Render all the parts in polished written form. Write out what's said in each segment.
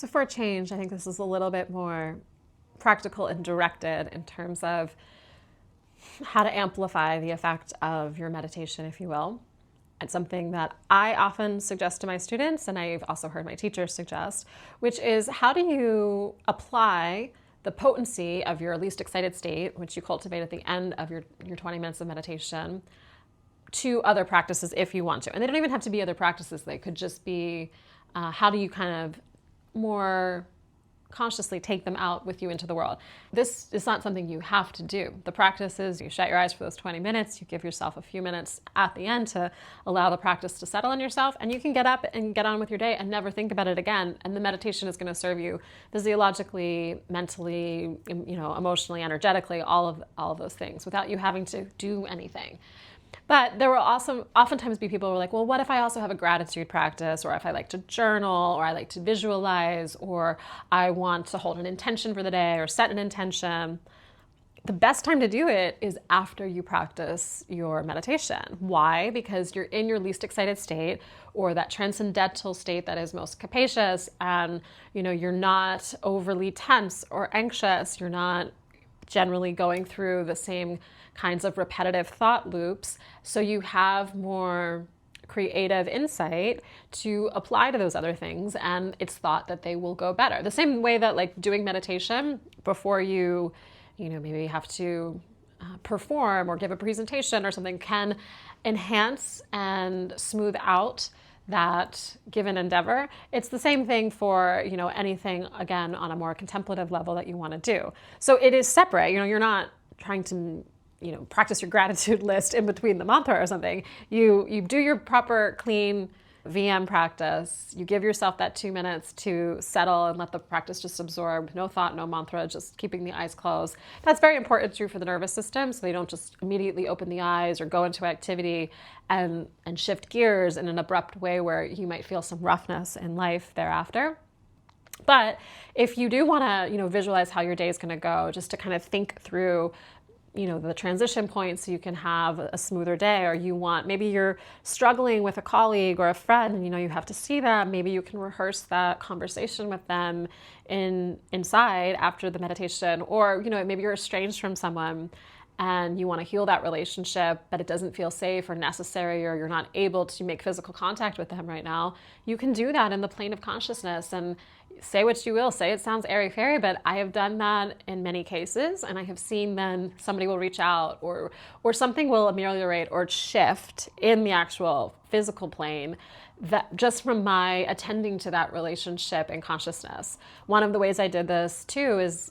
So for a change, I think this is a little bit more practical and directed in terms of how to amplify the effect of your meditation, if you will. It's something that I often suggest to my students, and I've also heard my teachers suggest, which is how do you apply the potency of your least excited state, which you cultivate at the end of your 20 minutes of meditation, to other practices if you want to. And they don't even have to be other practices. They could just be how do you kind of more consciously take them out with you into the world. This is not something you have to do. The practice is you shut your eyes for those 20 minutes, you give yourself a few minutes at the end to allow the practice to settle on yourself, and you can get up and get on with your day and never think about it again. And the meditation is going to serve you physiologically, mentally, emotionally, energetically, all of those things without you having to do anything. But there will also oftentimes be people who are like, well, what if I also have a gratitude practice, or if I like to journal, or I like to visualize, or I want to hold an intention for the day or set an intention. The best time to do it is after you practice your meditation. Why? Because you're in your least excited state, or that transcendental state that is most capacious, and you're not overly tense or anxious. You're not generally going through the same kinds of repetitive thought loops. So you have more creative insight to apply to those other things, and it's thought that they will go better. The same way that like doing meditation before you maybe have to perform or give a presentation or something can enhance and smooth out that given endeavor. It's the same thing for, anything, again, on a more contemplative level that you want to do. So it is separate. You're not trying to, practice your gratitude list in between the mantra or something. You do your proper clean VM practice. You give yourself that 2 minutes to settle and let the practice just absorb. No thought, no mantra, just keeping the eyes closed. That's very important too for the nervous system, so they don't just immediately open the eyes or go into activity and shift gears in an abrupt way where you might feel some roughness in life thereafter. But if you do want to, visualize how your day is going to go, just to kind of think through the transition points so you can have a smoother day, or maybe you're struggling with a colleague or a friend and you have to see them. Maybe you can rehearse that conversation with them inside after the meditation, or maybe you're estranged from someone and you want to heal that relationship, but it doesn't feel safe or necessary, or you're not able to make physical contact with them right now. You can do that in the plane of consciousness and say what you will. Say it sounds airy-fairy, but I have done that in many cases, and I have seen then somebody will reach out, or something will ameliorate or shift in the actual physical plane, that just from my attending to that relationship and consciousness. One of the ways I did this too is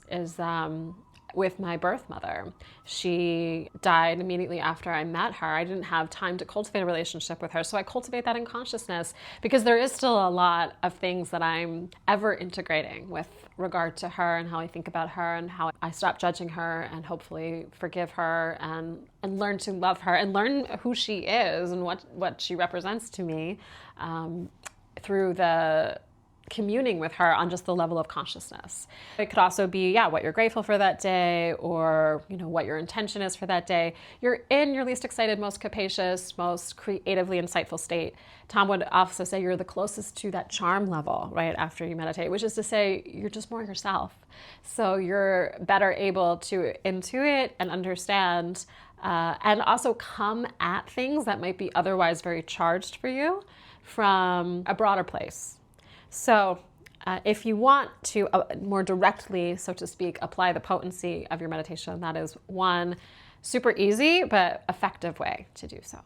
with my birth mother. She died immediately after I met her. I didn't have time to cultivate a relationship with her, so I cultivate that in consciousness, because there is still a lot of things that I'm ever integrating with regard to her and how I think about her and how I stop judging her and hopefully forgive her and learn to love her and learn who she is and what she represents to me through the communing with her on just the level of consciousness. It could also be, what you're grateful for that day, or what your intention is for that day. You're in your least excited, most capacious, most creatively insightful state. Tom would also say you're the closest to that charm level right after you meditate, which is to say you're just more yourself. So you're better able to intuit and understand and also come at things that might be otherwise very charged for you from a broader place. So if you want to more directly, so to speak, apply the potency of your meditation, that is one super easy but effective way to do so.